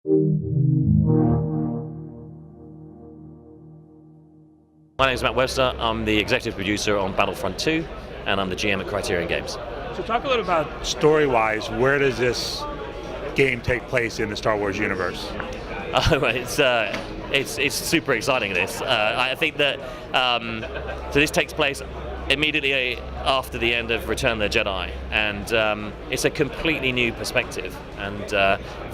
My name is Matt Webster. I'm the executive producer on Battlefront II, and I'm the GM at Criterion Games. So talk a little about story-wise, where does this game take place in the Star Wars universe? It's super exciting, this. I think that, so this takes place immediately after the end of Return of the Jedi, and it's a completely new perspective, and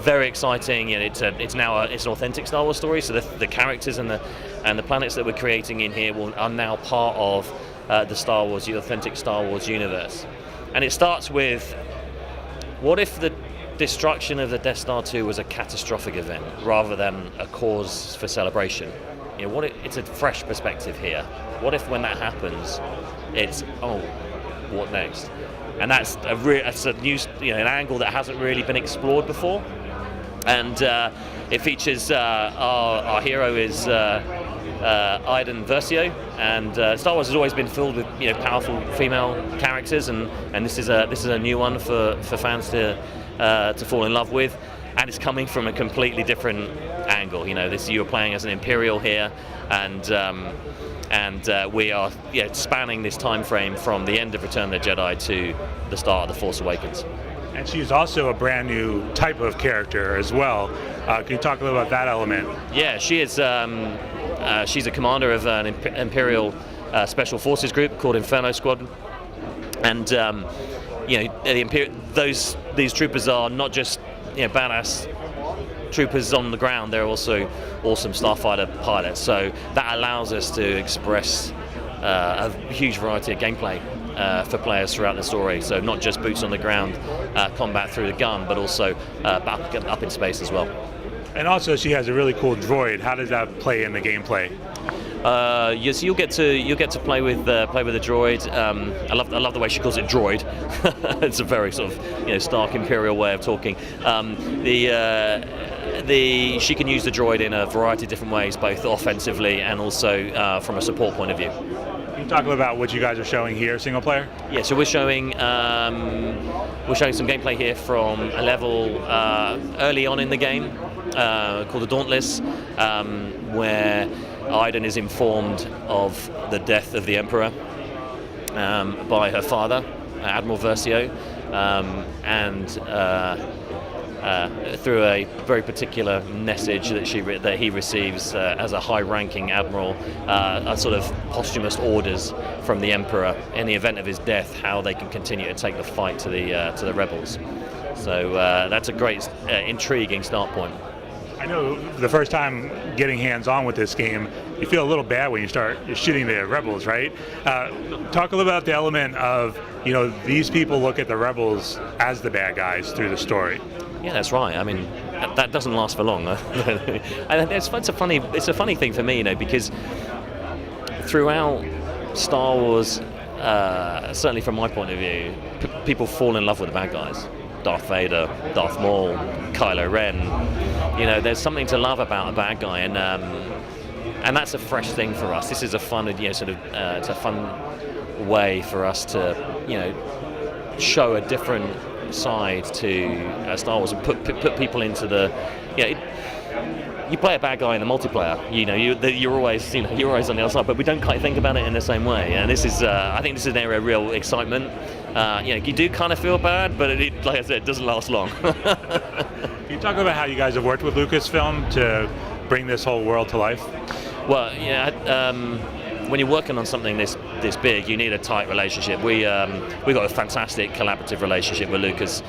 very exciting. You know, it's an authentic Star Wars story, so the characters and the planets that we're creating in here are now part of the authentic Star Wars universe. And it starts with, what if the destruction of the Death Star 2 was a catastrophic event rather than a cause for celebration? You know, it's a fresh perspective here. What if when that happens, it's, oh, what next? And that's a new, an angle that hasn't really been explored before. And it features our hero is Iden Versio, and Star Wars has always been filled with powerful female characters, and this is a new one for fans to fall in love with, and it's coming from a completely different angle. You're playing as an Imperial here, and we are spanning this time frame from the end of Return of the Jedi to the start of The Force Awakens. And she's also a brand new type of character as well. Can you talk a little about that element? Yeah, she is. She's a commander of an Imperial Special Forces group called Inferno Squadron, and these troopers are not just badass troopers on the ground, they're also awesome starfighter pilots. So that allows us to express a huge variety of gameplay for players throughout the story. So not just boots on the ground combat through the gun, but also up in space as well. And also, she has a really cool droid. How does that play in the gameplay? Yes, you'll get to play with the droid. I love the way she calls it droid. It's a very sort of stark Imperial way of talking. She can use the droid in a variety of different ways, both offensively and also from a support point of view. Can you talk a little about what you guys are showing here, single player? Yeah, so we're showing some gameplay here from a level early on in the game called the Dauntless, where Iden is informed of the death of the Emperor by her father, Admiral Versio, and through a very particular message that he receives as a high-ranking admiral, sort of posthumous orders from the Emperor in the event of his death, how they can continue to take the fight to the rebels. So that's a great, intriguing start point. I know the first time getting hands-on with this game, you feel a little bad when you're shooting the rebels, right? Talk a little about the element of, these people look at the rebels as the bad guys through the story. Yeah, that's right. I mean, that doesn't last for long. It's a funny thing for me, because throughout Star Wars, certainly from my point of view, people fall in love with the bad guys. Darth Vader, Darth Maul, Kylo Ren. There's something to love about a bad guy, and that's a fresh thing for us. This is a fun, it's a fun way for us to, show a different side to Star Wars and put people into the, you play a bad guy in the multiplayer. You're always on the other side, but we don't quite think about it in the same way. And this is, I think, this is an area of real excitement. You do kind of feel bad, but like I said, it doesn't last long. Can you talk about how you guys have worked with Lucasfilm to bring this whole world to life? Well, when you're working on something this big, you need a tight relationship. We got a fantastic collaborative relationship with Lucas.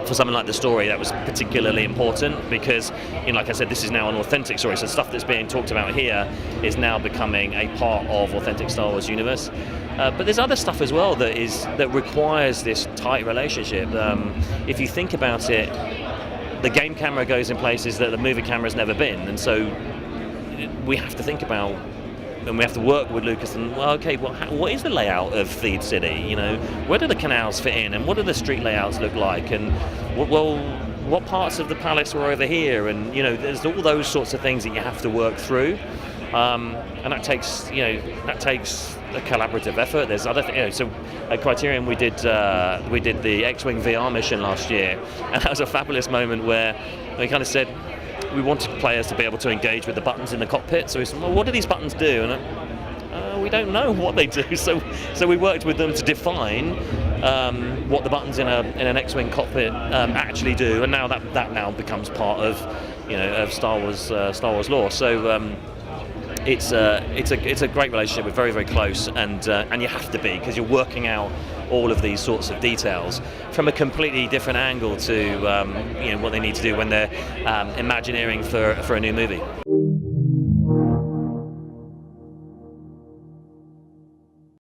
For something like the story, that was particularly important because, like I said, this is now an authentic story. So stuff that's being talked about here is now becoming a part of authentic Star Wars universe. But there's other stuff as well that requires this tight relationship. If you think about it, the game camera goes in places that the movie camera's never been, and so we have to think about, and we have to work with Lucas and, what is the layout of Theed City? Where do the canals fit in, and what do the street layouts look like, and what parts of the palace are over here, and there's all those sorts of things that you have to work through, and that takes a collaborative effort. There's other things. So at Criterion we did the X-Wing VR mission last year, and that was a fabulous moment where we kind of said we wanted players to be able to engage with the buttons in the cockpit. So we said, well, what do these buttons do? And we don't know what they do. So we worked with them to define what the buttons in an X-Wing cockpit actually do, and now that now becomes part of of Star Wars lore. So it's a great relationship. We're very, very close, and you have to be, because you're working out all of these sorts of details from a completely different angle to what they need to do when they're imagineering for a new movie.